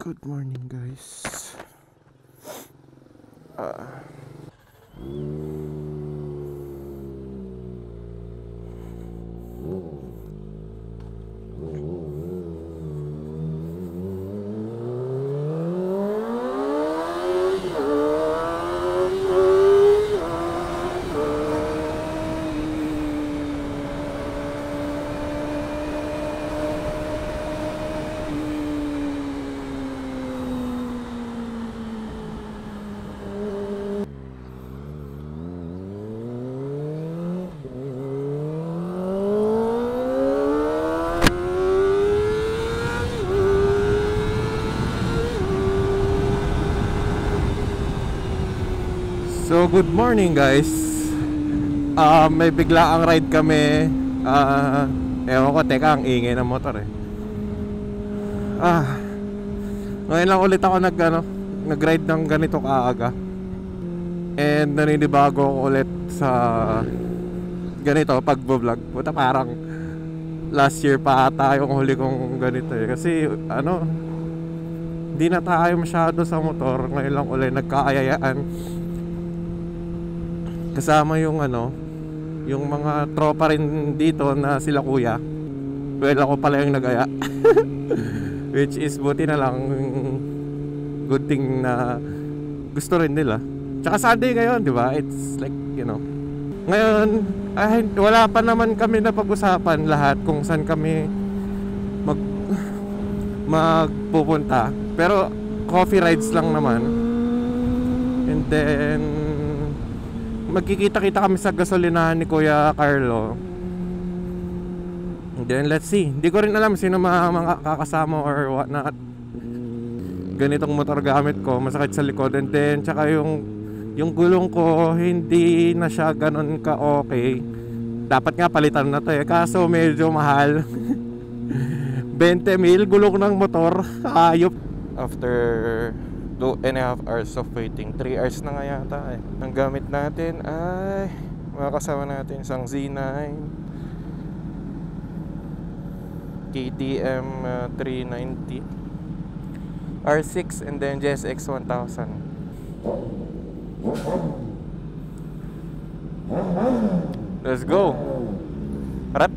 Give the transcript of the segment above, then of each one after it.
Good morning, guys. So, good morning, guys. May biglaang ride kami. Ewan ko, teka, ang ingay ng motor eh. Ngayon lang ulit ako nag-ride ng ganito kaaga. And naninibago ako ulit sa ganito pag-vlog. Puta, parang last year pa ata yung huli kong ganito eh. Kasi hindi na tayo masyado sa motor. Ngayon lang ulit nagkaayayaan. Kasama yung yung mga tropa rin dito na sila kuya. Well, ako pala yung nag-aya. Which is buti na lang, good thing na gusto rin nila. Tsaka Sunday ngayon, di ba? It's like, ngayon, wala pa naman kami na pag-usapan lahat kung saan kami magpupunta. Pero coffee rides lang naman. And then magkikita-kita kami sa gasolinahan ni Kuya Carlo. And then let's see. Hindi ko rin alam sino mga kakasama or what not. Ganitong motor gamit ko, masakit sa likod. And then tsaka yung gulong ko hindi na siya ganun ka okay. Dapat nga palitan na to eh, kaso medyo mahal. 20 mil gulong ng motor. Ayop. After 2.5 hours of waiting, 3 hours na nga yata eh. Ang gamit natin ay makakasama natin isang Z9 KTM 390 R6 and then GSX 1000. Let's go. Rap.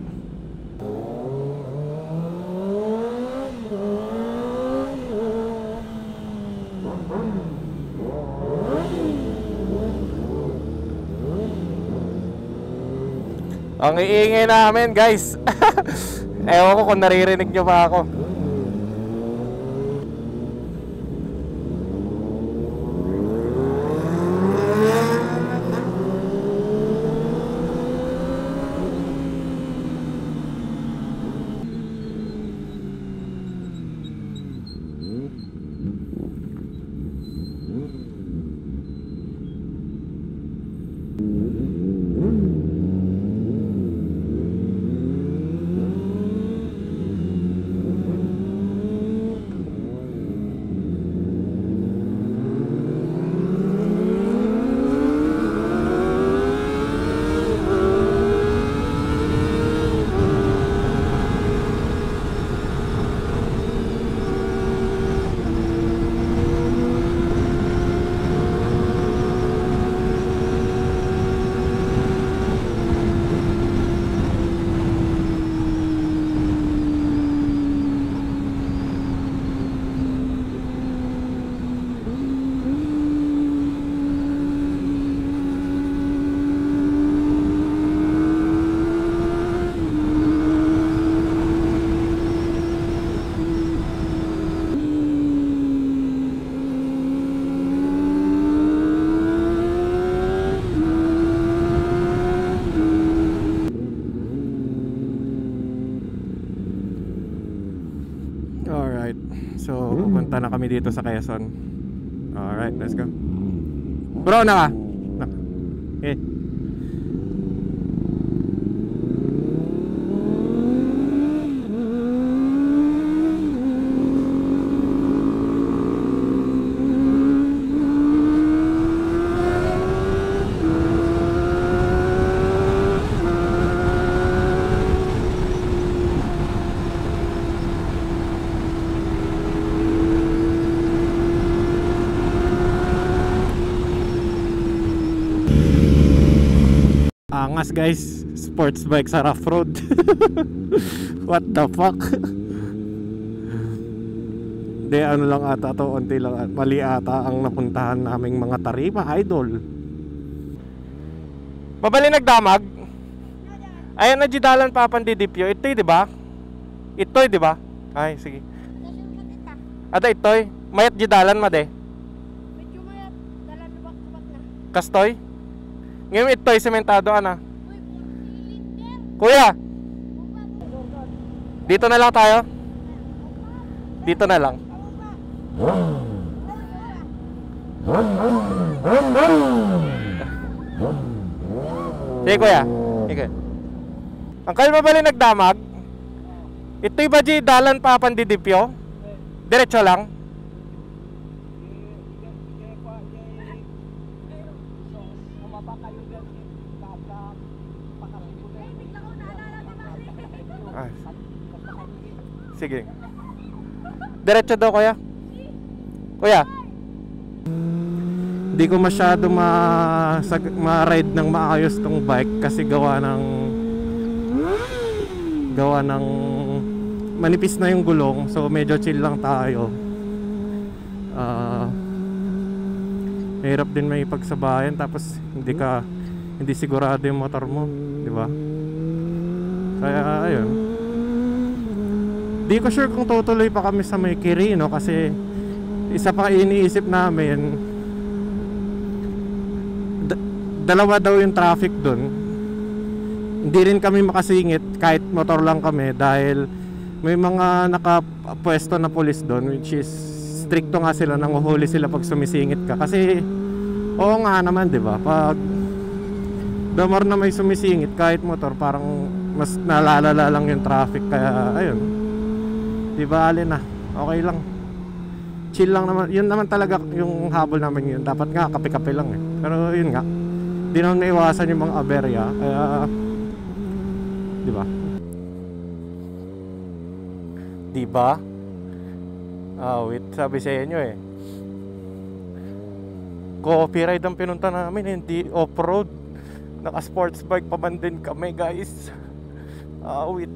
Ang iingay namin, guys. Ewan ko kung naririnig nyo pa ako. So, pupunta na kami dito sa Quezon. Alright, let's go. Bro, na ka? Eh. Angas guys, sports bike sa rough road. What the fuck? Hindi, ano lang ata to, unti lang, mali ata ang napuntahan naming mga tarima, idol. Babali nagdamag? Ayan na jidalan papandidipyo. Ito'y di ba? Ito'y di ba? Ay, sige. Ada ito'y. Mayat jidalan made. Medyo mayat. Dalan lubak-lubak na. Kastoy? Ngayon ito'y sementado ana. Kuya! Dito na lang tayo. Dito na lang. Sige kuya. Sige. Angkal mabali nagdamag. Ito'y ba di dalan pa pandidipyo? Diretso lang. Ay. Sige. Diretso daw kuya. Kuya. Hindi ko masyado ma-ride ng maayos tong bike kasi gawa ng manipis na yung gulong, so medyo chill lang tayo. Hirap din may pagsabayan tapos hindi sigurado yung motor mo, di ba? Kaya ayun. Di ko sure kung tutuloy pa kami sa may Quirino kasi isa pa iniisip namin, dalawa daw yung traffic dun. Hindi rin kami makasingit kahit motor lang kami dahil may mga nakapwesto na pulis dun, which is stricto nga sila, nanguhuli sila pag sumisingit ka. Kasi oo nga naman, di ba? Pag damar na may sumisingit kahit motor, parang mas nalalala lang yung traffic. Kaya ayun, di ba, alin na, okay lang, chill lang naman. Yun naman talaga yung habol namin yun. Dapat nga kape-kape lang eh. Pero yun nga, di naman maiwasan yung mga aberya. Kaya di ba? Di ba? Wait, sabi sa inyo eh. Copyright ang pinunta namin, hindi off-road. Naka-sports bike pa man din kami, guys. Wait.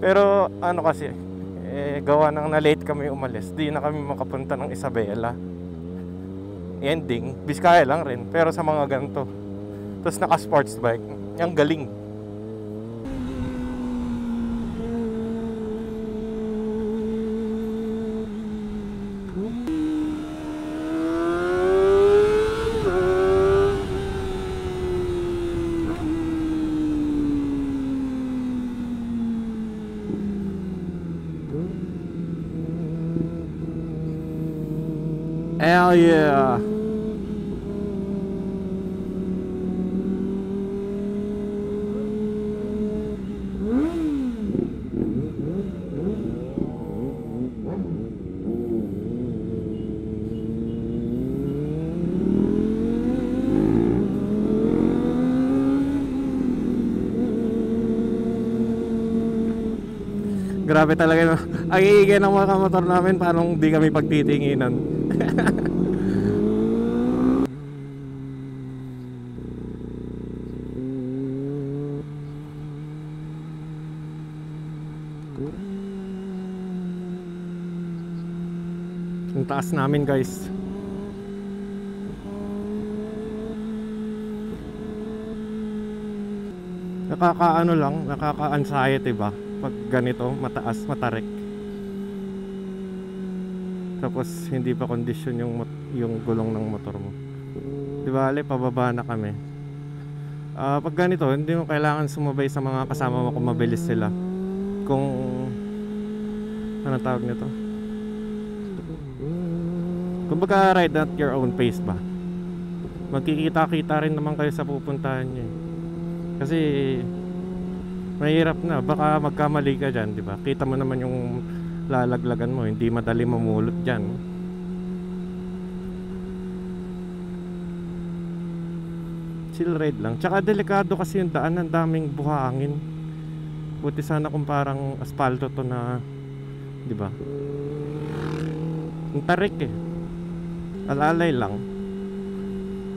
Pero ano kasi, gawa nang na-late kami umalis, di na kami makapunta ng Isabela. Ending, Biskaya lang rin, pero sa mga ganito. Tapos naka-sports bike, ang galing. Hell yeah. Grabe talaga, no? Ang iigay ng mga motor namin, paano di kami pagtitinginan. Ang taas namin, guys. Nakakaano lang, nakaka-anxiety ba pag ganito, mataas, matarik. Tapos hindi pa kondisyon yung gulong ng motor mo. Di ba, pababa na kami. Pag ganito, hindi mo kailangan sumabay sa mga kasama mo kung mabilis sila. Kung ano tawag nito? Kumbaga, ride at your own pace ba? Magkikita-kita rin naman kayo sa pupuntahan nyo. Kasi mahirap na, baka magkamali ka dyan, di ba? Kita mo naman yung lalaglagan mo, hindi madali mamulot dyan. Chill ride lang. Tsaka delikado kasi yung daan, ang daming buhangin. Buti sana kung parang asfalto to na, di ba? Ang tarik eh. Alalay lang.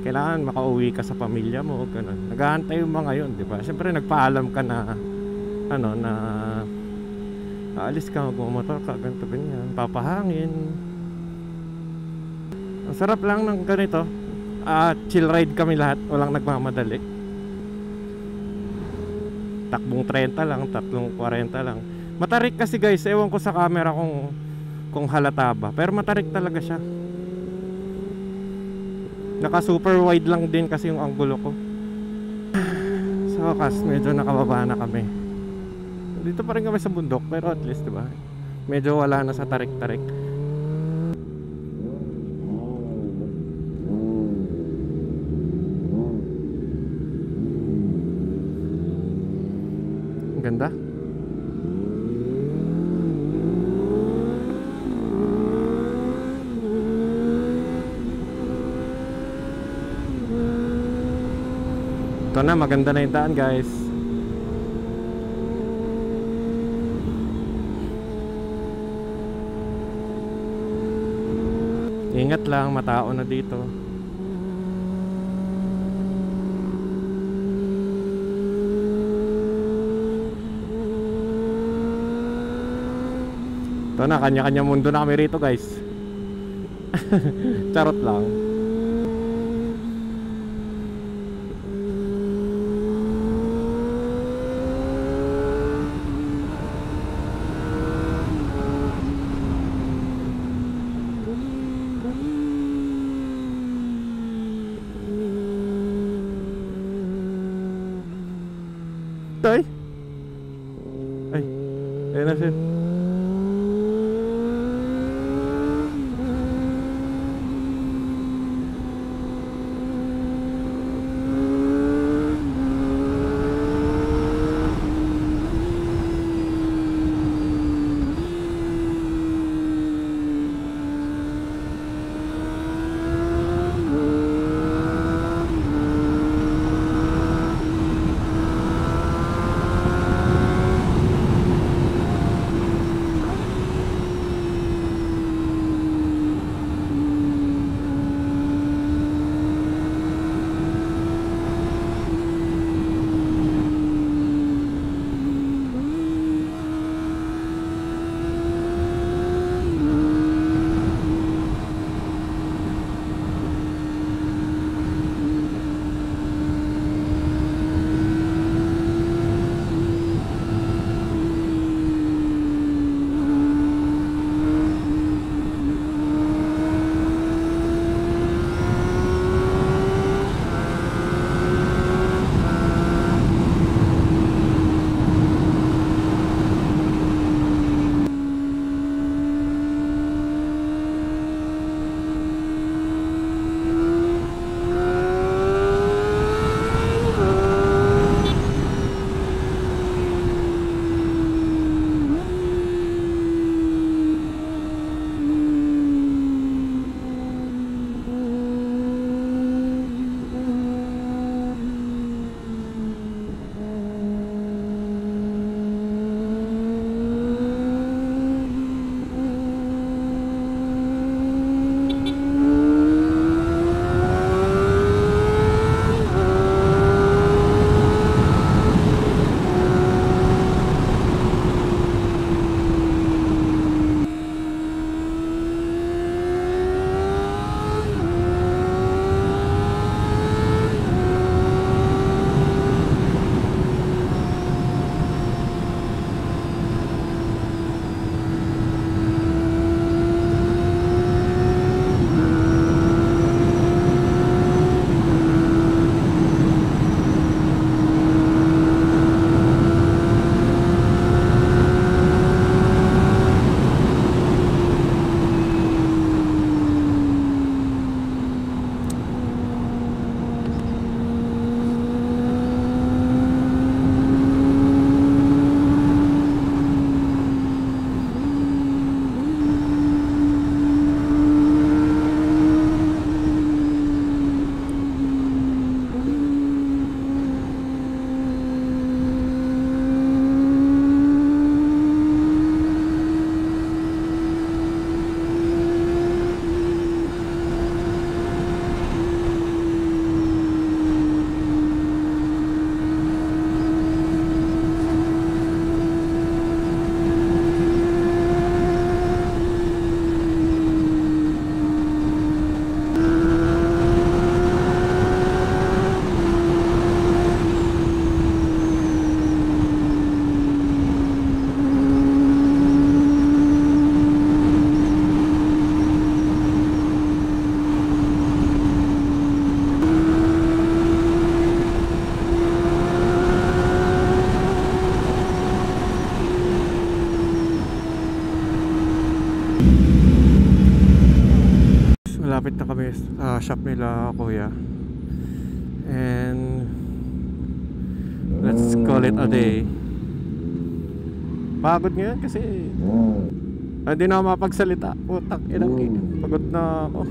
Kailangan makauwi ka sa pamilya mo, ganun. Naghahantay yung mga yun, di ba? Siyempre nagpaalam ka na ano na aalis ka, magmumotor ka, ganito ganyan, papahangin. Ang sarap lang ng ganito. Chill ride kami lahat, walang nagmamadali. Takbong 30 lang, tatlong 40 lang. Matarik kasi guys, ewan ko sa camera kung halata ba, pero matarik talaga siya. Naka super wide lang din kasi yung anggulo ko. Sa wakas, medyo nakababa na kami. Dito pa rin kami sa bundok, pero at least, diba? Medyo wala na sa tarik-tarik. Ang ganda. Ito na, maganda na yung daan guys. Ingat lang, matao na dito. Ito na, kanya-kanya mundo na kami rito guys. Charot lang. Ay, ayun na siya. shop nila kuya. And let's call it a day. Pagod ngayon kasi hindi na ako mapagsalita. Putak inang pagod na ako.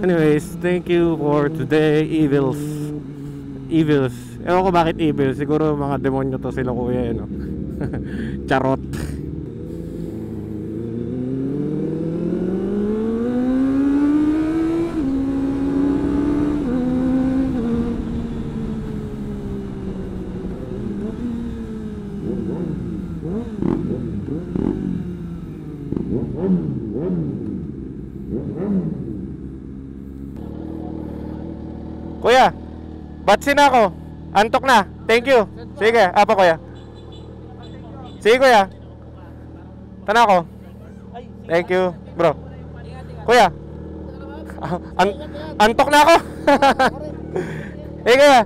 Anyways, thank you for today, Evils. Ewan ko bakit evil. Siguro mga demonyo to sila kuya, no? Charot. Kuya, batsin ako. Antok na. Thank you. Sige, apa kuya. Sige kuya. Tana ako. Thank you, bro. Kuya. Antok na ako. Sige kuya.